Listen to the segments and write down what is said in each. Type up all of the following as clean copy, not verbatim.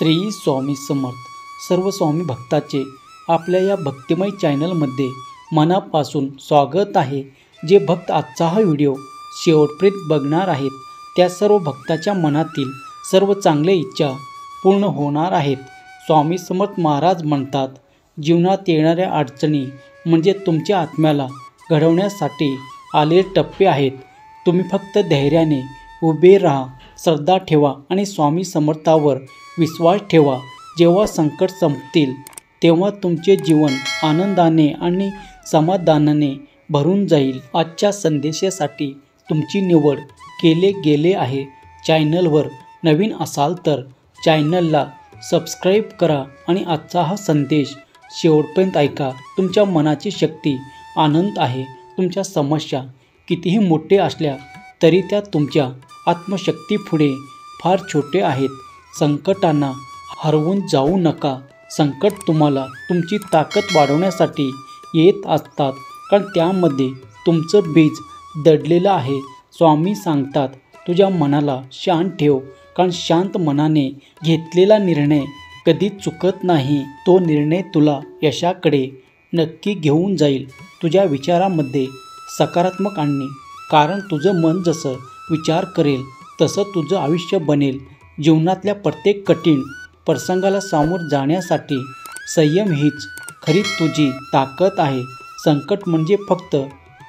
श्री स्वामी समर्थ. सर्व स्वामी भक्ताचे आपल्या या भक्तिमय चॅनलमध्ये मनापासून स्वागत आहे. जे भक्त आजचा हा व्हिडिओ शेवटपर्यंत बघणार आहेत त्या सर्व भक्ताच्या मनातील सर्व चांगल्या इच्छा पूर्ण होणार आहेत. स्वामी समर्थ महाराज म्हणतात, जीवनात येणाऱ्या अडचणी म्हणजे तुमच्या आत्म्याला घडवण्यासाठी आलेले टप्पे आहेत. तुम्ही फक्त धैर्याने उभे राहा, श्रद्धा ठेवा आणि स्वामी समर्थावर विश्वास ठेवा. जेव्हा संकट संपतील तेव्हा तुमचे जीवन आनंदाने आणि समाधानाने भरून जाईल. आजच्या संदेशासाठी तुमची निवड केले गेले आहे. चॅनलवर नवीन असाल तर चॅनलला सबस्क्राईब करा आणि आजचा हा संदेश शेवटपर्यंत ऐका. तुमच्या मनाची शक्ती आनंद आहे. तुमच्या समस्या कितीही मोठे असल्या तरी त्या तुमच्या आत्मशक्तीपुढे फार छोटे आहेत. संकटांना हरवून जाऊ नका. संकट तुम्हाला तुमची ताकद वाढवण्यासाठी येत असतात, कारण त्यामध्ये तुमचं बीज दडलेलं आहे. स्वामी सांगतात, तुझ्या मनाला शांत ठेव, कारण शांत मनाने घेतलेला निर्णय कधीच चुकत नाही. तो निर्णय तुला यशाकडे नक्की घेऊन जाईल. तुझ्या विचारामध्ये सकारात्मक आणणे, कारण तुझं मन जसं विचार करेल तसं तुझं आयुष्य बनेल. जीवनातल्या प्रत्येक कठीण प्रसंगाला सामोरं जाण्यासाठी संयम हीच खरी तुझी ताकद आहे. संकट म्हणजे फक्त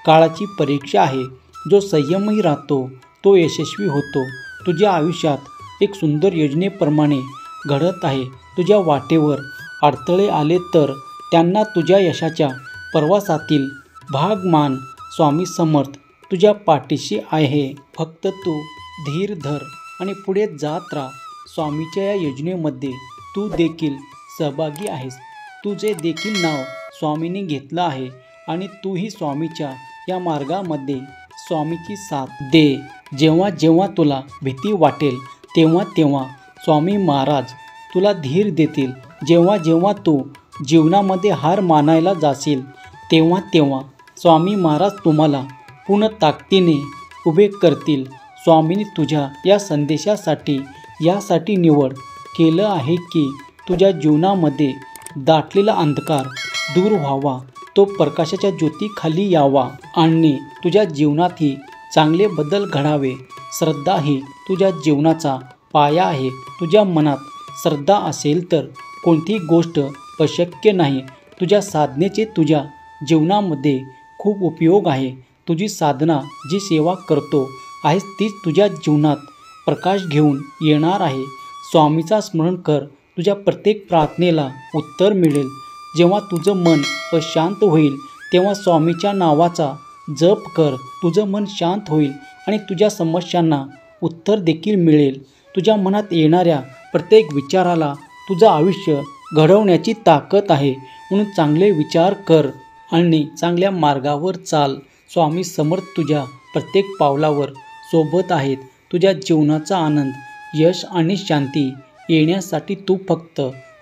काळाची परीक्षा आहे. जो संयमही राहतो तो यशस्वी होतो. तुझ्या आयुष्यात एक सुंदर योजनेप्रमाणे घडत आहे. तुझ्या वाटेवर अडथळे आले तर त्यांना तुझ्या यशाच्या प्रवासातील भाग मान. स्वामी समर्थ तुझ्या पाठीशी आहे. फक्त तू धीर धर आणि पुढे जात राहा. स्वामीच्या या योजनेमध्ये तू देखील सहभागी आहेस. तुझे देखील नाव स्वामींनी घेतलं आहे आणि तूही स्वामीच्या या मार्गामध्ये स्वामीची साथ दे. जेव्हा जेव्हा तुला भीती वाटेल तेव्हा तेव्हा स्वामी महाराज तुला धीर देतील. जेव्हा जेव्हा तू जीवनामध्ये हार मानायला जाशील तेव्हा तेव्हा स्वामी महाराज तुम्हाला पूर्ण ताकदीने उभे करतील. स्वामींनी तुझ्या या संदेशासाठी यासाठी निवड केलं आहे की तुझ्या जीवनामध्ये दाटलेला अंधकार दूर व्हावा, तो प्रकाशाच्या ज्योतीखाली यावा आणि तुझ्या जीवनातही चांगले बदल घडावे. श्रद्धा ही तुझ्या जीवनाचा पाया आहे. तुझ्या मनात श्रद्धा असेल तर कोणतीही गोष्ट अशक्य नाही. तुझ्या साधनेचे तुझ्या जीवनामध्ये खूप उपयोग आहे. तुझी साधना जी सेवा करतो आहेस तीच तुझ्या जीवनात प्रकाश घेऊन येणार आहे. स्वामीचा स्मरण कर. तुझ्या प्रत्येक प्रार्थनेला उत्तर मिळेल. जेव्हा तुझं मन अशांत होईल तेव्हा स्वामीच्या नावाचा जप कर. तुझं मन शांत होईल आणि तुझ्या समस्यांना उत्तर देखील मिळेल. तुझ्या मनात येणाऱ्या प्रत्येक विचाराला तुझं आयुष्य घडवण्याची ताकद आहे. म्हणून चांगले विचार कर आणि चांगल्या मार्गावर चाल. स्वामी समर्थ तुझ्या प्रत्येक पावलावर सोबत आहेत. तुझ्या जीवनाचा आनंद, यश आणि शांती येण्यासाठी तू फक्त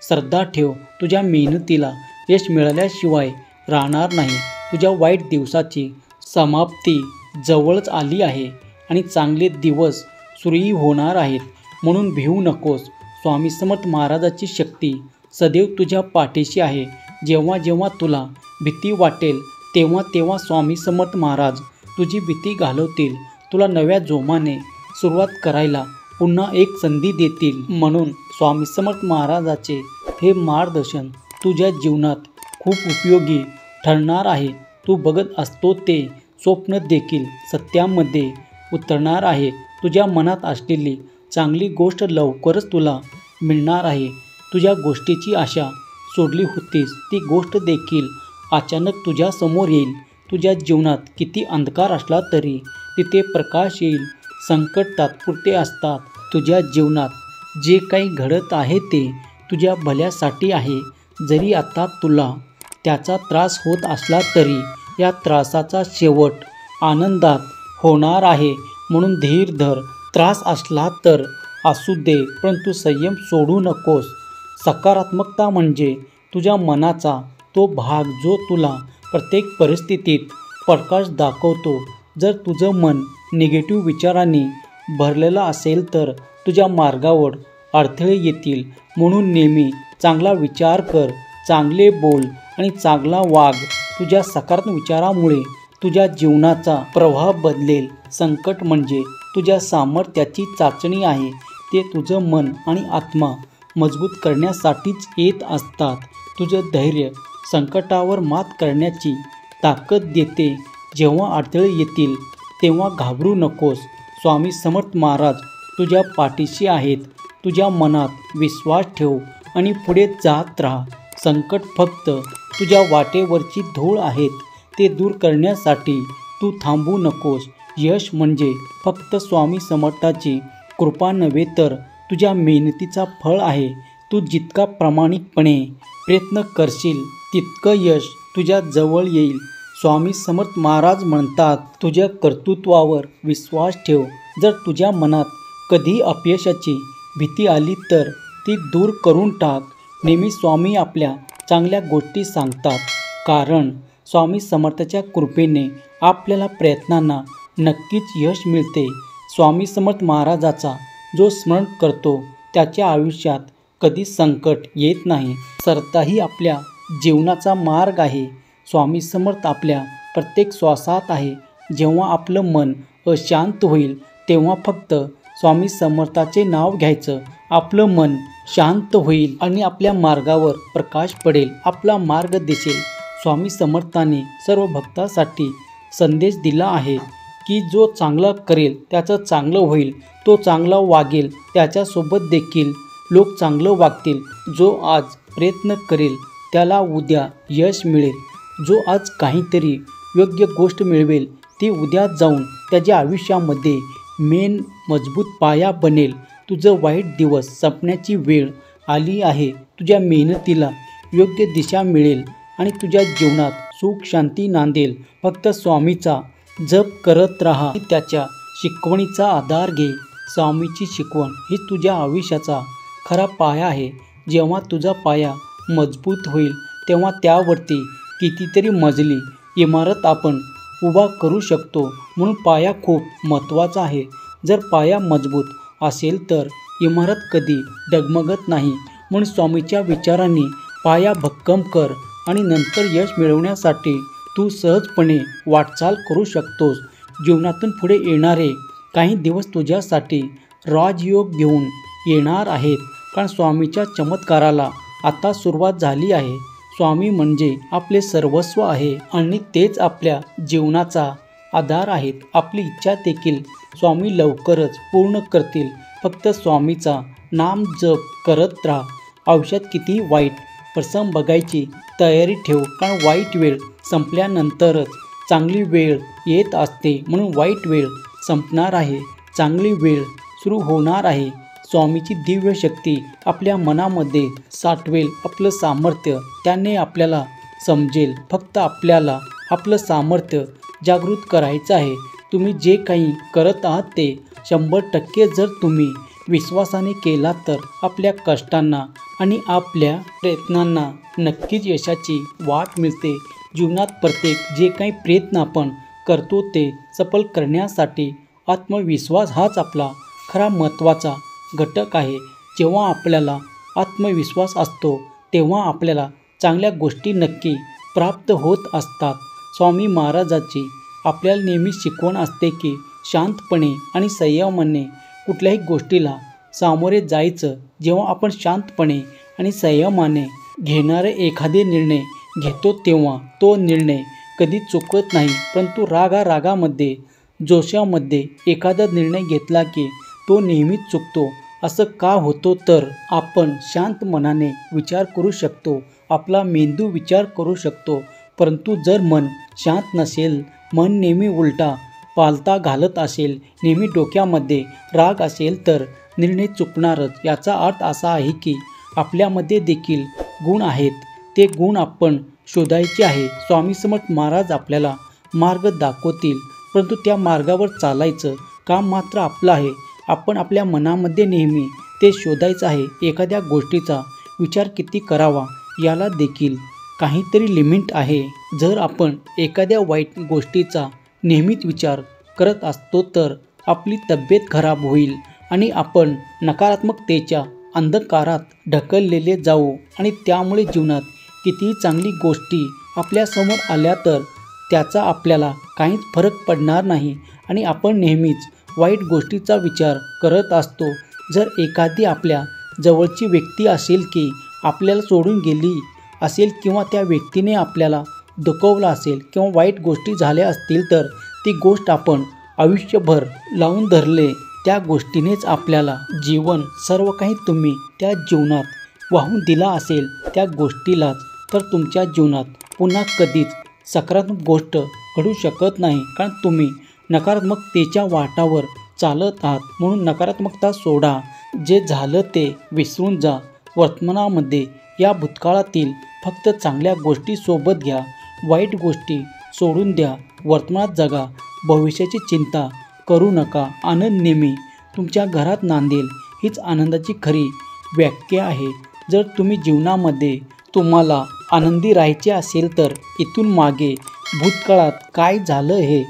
श्रद्धा ठेव. तुझ्या मेहनतीला यश मिळाल्याशिवाय राहणार नाही. तुझ्या वाईट दिवसाची समाप्ती जवळच आली आहे आणि चांगले दिवस सुरूही होणार आहेत. म्हणून भिवू नकोस. स्वामी समर्थ महाराजाची शक्ती सदैव तुझ्या पाठीशी आहे. जेव्हा जेव्हा तुला भीती वाटेल तेव्हा तेव्हा स्वामी समर्थ महाराज तुझी भीती घालवतील. तुला नव्या जोमाने सुरुवात करायला पुन्हा एक संधी देतील. म्हणून स्वामी समर्थ महाराजाचे हे मार्गदर्शन तुझ्या जीवनात खूप उपयोगी ठरणार आहे. तू बघत असतो ते स्वप्न देखील सत्यामध्ये उतरणार आहे. तुझ्या मनात असलेली चांगली गोष्ट लवकरच तुला मिळणार आहे. तुझ्या गोष्टीची आशा सोडली होतीस ती गोष्ट देखील अचानक तुझ्या समोर येईल. तुझ्या जीवनात किती अंधकार असला तरी तिथे प्रकाश येईल. संकट तात्पुरते असतात. तुझ्या जीवनात जे काही घडत आहे ते तुझ्या भल्यासाठी आहे. जरी आता तुला त्याचा त्रास होत असला तरी या त्रासाचा शेवट आनंदात होणार आहे. म्हणून धीर धर. त्रास असला तर असू दे, परंतु संयम सोडू नकोस. सकारात्मकता म्हणजे तुझ्या मनाचा तो भाग जो तुला प्रत्येक परिस्थितीत प्रकाश दाखवतो. जर तुझं मन निगेटिव्ह विचारांनी भरलेलं असेल तर तुझ्या मार्गावर अडथळे येतील, म्हणून नेहमी चांगला विचार कर, चांगले बोल आणि चांगला वाग. तुझ्या सकारात्मक विचारामुळे तुझ्या जीवनाचा प्रवाह बदलेल. संकट म्हणजे तुझ्या सामर्थ्याची चाचणी आहे. ते तुझं मन आणि आत्मा मजबूत करण्यासाठीच येत असतात. तुझं धैर्य संकटावर मात करण्याची ताकद देते. जेव्हा अडथळे येतील तेव्हा घाबरू नकोस. स्वामी समर्थ महाराज तुझ्या पाठीशी आहेत. तुझ्या मनात विश्वास ठेव आणि पुढे जात राहा. संकट फक्त तुझ्या वाटेवरची धूळ आहेत. ते दूर करण्यासाठी तू थांबू नकोस. यश म्हणजे फक्त स्वामी समर्थाची कृपा नव्हे तर तुझ्या मेहनतीचा फळ आहे. तू जितका प्रामाणिकपणे प्रयत्न करशील तितकं यश तुझ्या जवळ येईल. स्वामी समर्थ महाराज म्हणतात, तुझ्या कर्तृत्वावर विश्वास ठेव. जर तुझ्या मनात कधी अपयशाची भीती आली तर ती दूर करून टाक. नेहमी स्वामी आपल्या चांगल्या गोष्टी सांगतात, कारण स्वामी समर्थाच्या कृपेने आपल्याला प्रयत्नांना नक्कीच यश मिळते. स्वामी समर्थ महाराजाचा जो स्मरण करतो त्याच्या आयुष्यात कधी संकट येत नाही. सरताही आपल्या जीवनाचा मार्ग आहे. स्वामी समर्थ आपल्या प्रत्येक श्वासात आहे. जेव्हा आपलं मन अशांत होईल तेव्हा फक्त स्वामी समर्थाचे नाव घ्यायचं. आपलं मन शांत होईल आणि आपल्या मार्गावर प्रकाश पडेल. आपला मार्ग दिसेल. स्वामी समर्थाने सर्व भक्तांसाठी संदेश दिला आहे की जो चांगलं करेल त्याचं चांगलं होईल. तो चांगला वागेल त्याच्यासोबत देखील लोक चांगलं वागतील. जो आज प्रयत्न करेल त्याला उद्या यश मिळेल. जो आज काहीतरी योग्य गोष्ट मिळवेल ती उद्या जाऊन त्याच्या आयुष्यामध्ये मजबूत पाया बनेल. तुझं वाईट दिवस संपण्याची वेळ आली आहे. तुझ्या मेहनतीला योग्य दिशा मिळेल आणि तुझ्या जीवनात सुख शांती नांदेल. फक्त स्वामीचा जप करत राहा. त्याच्या शिकवणीचा आधार घे. स्वामीची शिकवण ही तुझ्या आयुष्याचा खरा पाया आहे. जेव्हा तुझा पाया मजबूत होईल तेव्हा त्यावरती कितीतरी मजली इमारत आपण उभा करू शकतो. म्हणून पाया खूप महत्त्वाचा आहे. जर पाया मजबूत असेल तर इमारत कधी डगमगत नाही. म्हणून स्वामीच्या विचारांनी पाया भक्कम कर आणि नंतर यश मिळवण्यासाठी तू सहजपणे वाटचाल करू शकतोस. जीवनातून पुढे येणारे काही दिवस तुझ्यासाठी राजयोग घेऊन येणार आहेत, कारण स्वामीच्या चमत्काराला आता सुरुवात झाली आहे. स्वामी म्हणजे आपले सर्वस्व आहे आणि तेच आपल्या जीवनाचा आधार आहेत. आपली इच्छा देखील स्वामी लवकरच पूर्ण करतील. फक्त स्वामीचा नाम जप करत राहा. आयुष्यात किती वाईट प्रसंग बघायची तयारी ठेव, कारण वाईट वेळ संपल्यानंतरच चांगली वेळ येत असते. म्हणून वाईट वेळ संपणार आहे, चांगली वेळ सुरू होणार आहे. स्वामीची दिव्य शक्ती आपल्या मनामध्ये साठवेल. आपलं सामर्थ्य त्याने आपल्याला समजेल. फक्त आपल्याला आपलं सामर्थ्य जागृत करायचं आहे. तुम्ही जे काही करत आहात ते 100% जर तुम्ही विश्वासाने केलात तर आपल्या कष्टांना आणि आपल्या प्रयत्नांना नक्कीच यशाची वाट मिळते. जीवनात प्रत्येक जे काही प्रयत्न आपण करतो ते सफल करण्यासाठी आत्मविश्वास हाच आपला खरा महत्त्वाचा घटक आहे. जेव्हा आपल्याला आत्मविश्वास असतो तेव्हा आपल्याला चांगल्या गोष्टी नक्की प्राप्त होत असतात. स्वामी महाराजांची आपल्याला नेहमी शिकवण असते की शांतपणे आणि संयमाने कुठल्याही गोष्टीला सामोरे जायचं. जेव्हा आपण शांतपणे आणि संयमाने घेणारे एखादे निर्णय घेतो तेव्हा तो निर्णय कधी चुकत नाही. परंतु रागामध्ये जोशामध्ये एखादा निर्णय घेतला की तो नेहमीच चुकतो. असं का होतो तर आपण शांत मनाने विचार करू शकतो. आपला मेंदू विचार करू शकतो. परंतु जर मन शांत नसेल, मन नेहमी उलटा पालथा घालत असेल, नेहमी डोक्यामध्ये राग असेल तर निर्णय चुकणारच. याचा अर्थ असा आहे की आपल्यामध्ये देखील गुण आहेत. ते गुण आपण शोधायचे आहे. स्वामी समर्थ महाराज आपल्याला मार्ग दाखवतील, परंतु त्या मार्गावर चालायचं काम मात्र आपलं आहे. आपण आपल्या मनामध्ये नेहमी ते शोधायचं आहे. एखाद्या गोष्टीचा विचार किती करावा याला देखील काहीतरी लिमिट आहे. जर आपण एखाद्या वाईट गोष्टीचा नेहमीच विचार करत असतो तर आपली तब्येत खराब होईल आणि आपण नकारात्मकतेच्या अंधकारात ढकललेले जाऊ आणि त्यामुळे जीवनात कितीही चांगली गोष्टी आपल्यासमोर आल्या तर त्याचा आपल्याला काहीच फरक पडणार नाही आणि आपण नेहमीच वाईट गोष्टीचा विचार करत असतो। जर एखादी आपल्या जवळची व्यक्ती असेल की आपल्याला सोडून गेली असेल किंवा त्या व्यक्तीने आपल्याला दुखवलं असेल किंवा वाईट गोष्टी झाल्या असतील तर ती गोष्ट आपण आयुष्यभर लावून धरले त्या गोष्टीनेच आपल्याला जीवन सर्व काही तुम्ही त्या जीवनात वाहून दिला असेल त्या गोष्टीलाच तर तुमच्या जीवनात पुन्हा कधीच सकारात्मक गोष्ट घडू शकत नाही, कारण तुम्ही नकारात्मकतेच्या वाटावर चालत आहात। म्हणून नकारात्मकता सोडा, जे झालं ते विसरून जा। वर्तमानामध्ये या भूतकाळातील फक्त चांगल्या गोष्टी सोबत घ्या, वाईट गोष्टी सोडून द्या। वर्तमानात जगा, भविष्याची चिंता करू नका। आनंद नेहमी तुमच्या घरात नांदेल, हीच आनंदाची खरी व्याख्या आहे। जर तुम्ही जीवनामध्ये तुम्हाला आनंदी राहायचे असेल तर इथून मागे भूतकाळात काय झालं हे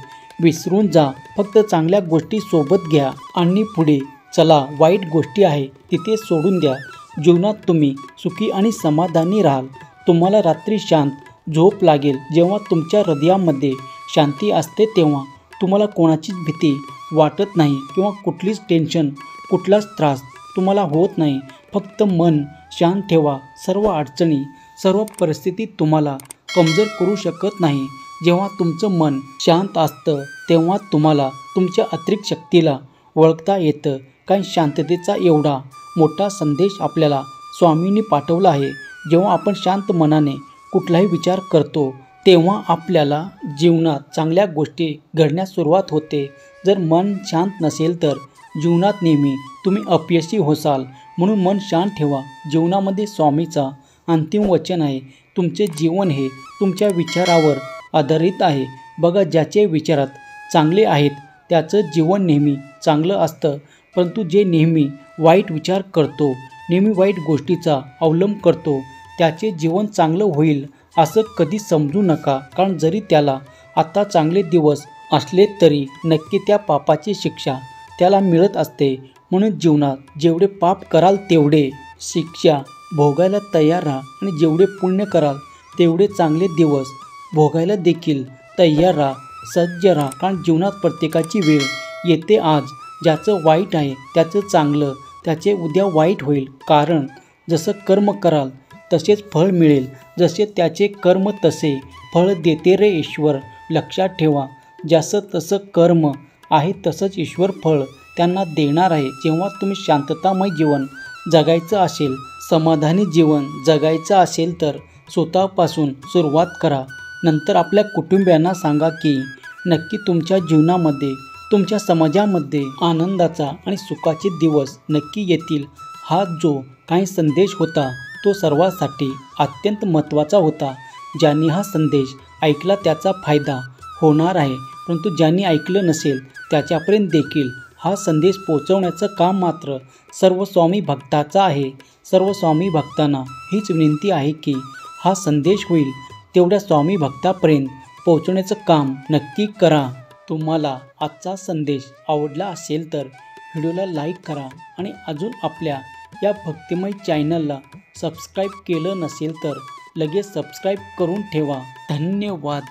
विसरून जा, फक्त चांगल्या गोष्टी सोबत घ्या आणि पुढे चला। वाईट गोष्टी आहे तिथे सोडून द्या। जीवनात तुम्ही सुखी आणि समाधानी राहाल। तुम्हाला रात्री शांत झोप लागेल। जेव्हा तुमच्या हृदयामध्ये शांती असते तेव्हा तुम्हाला कोणाचीच भीती वाटत नाही किंवा कुठलीच टेन्शन, कुठलाच त्रास तुम्हाला होत नाही। फक्त मन शांत ठेवा। सर्व अडचणी, सर्व परिस्थिती तुम्हाला कमजोर करू शकत नाही। जेव्हा तुमचं मन शांत असतं तेव्हा तुम्हाला तुमच्या अतिरिक्त शक्तीला ओळखता येतं। कारण शांततेचा एवढा मोठा संदेश आपल्याला स्वामींनी पाठवला आहे। जेव्हा आपण शांत मनाने कुठलाही विचार करतो तेव्हा आपल्याला जीवनात चांगल्या गोष्टी घडण्यास सुरुवात होते। जर मन शांत नसेल तर जीवनात नेहमी तुम्ही अपयशी होसाल। म्हणून मन शांत ठेवा। जीवनामध्ये स्वामीचा अंतिम वचन आहे, तुमचे जीवन हे तुमच्या विचारावर आधारित आहे। बघा, ज्याचे विचारात चांगले आहेत त्याचं जीवन नेहमी चांगलं असतं, परंतु जे नेहमी वाईट विचार करतो, नेहमी वाईट गोष्टीचा अवलंब करतो, त्याचे जीवन चांगलं होईल असं कधी समजू नका। कारण जरी त्याला आता चांगले दिवस असले तरी नक्की त्या पापाची शिक्षा त्याला मिळत असते। म्हणून जीवनात जेवढे पाप कराल तेवढे शिक्षा भोगायला तयार राहा आणि जेवढे पुण्य कराल तेवढे चांगले दिवस भोगायला देखील तयार राहा, सज्ज राहा। कारण जीवनात प्रत्येकाची वेळ येते। आज ज्याचं वाईट आहे त्याचं चांगलं, त्याचे उद्या वाईट होईल। कारण जसं कर्म कराल तसेच फळ मिळेल, जसे त्याचे कर्म तसे फळ देते रे ईश्वर। लक्षात ठेवा, जसं तसं कर्म आहे तसंच ईश्वर फळ त्यांना देणार आहे। जेव्हा तुम्ही शांततामय जीवन जगायचं असेल, समाधानी जीवन जगायचं असेल तर स्वतःपासून सुरुवात करा। नंतर आपल्या कुटुंबियांना सांगा की नक्की तुमच्या जीवनामध्ये, तुमच्या समाजामध्ये आनंदाचा आणि सुखाचे दिवस नक्की येतील। हा जो काही संदेश होता तो सर्वांसाठी अत्यंत महत्त्वाचा होता। ज्यांनी हा संदेश ऐकला त्याचा फायदा होणार आहे, परंतु ज्यांनी ऐकलं नसेल त्याच्यापर्यंत देखील हा संदेश पोहोचवण्याचं काम मात्र सर्व स्वामी भक्ताचा आहे। सर्व स्वामी भक्तांना हीच विनंती आहे की हा संदेश होईल तेवढ्या स्वामी भक्तापर्यंत पोहोचवण्याचं काम नक्की करा। तुम्हाला आजचा संदेश आवडला असेल तर व्हिडिओला लाईक करा आणि अजून आपल्या या भक्तिमय चॅनलला सबस्क्राईब केलं नसेल तर लगेच सबस्क्राईब करून ठेवा। धन्यवाद।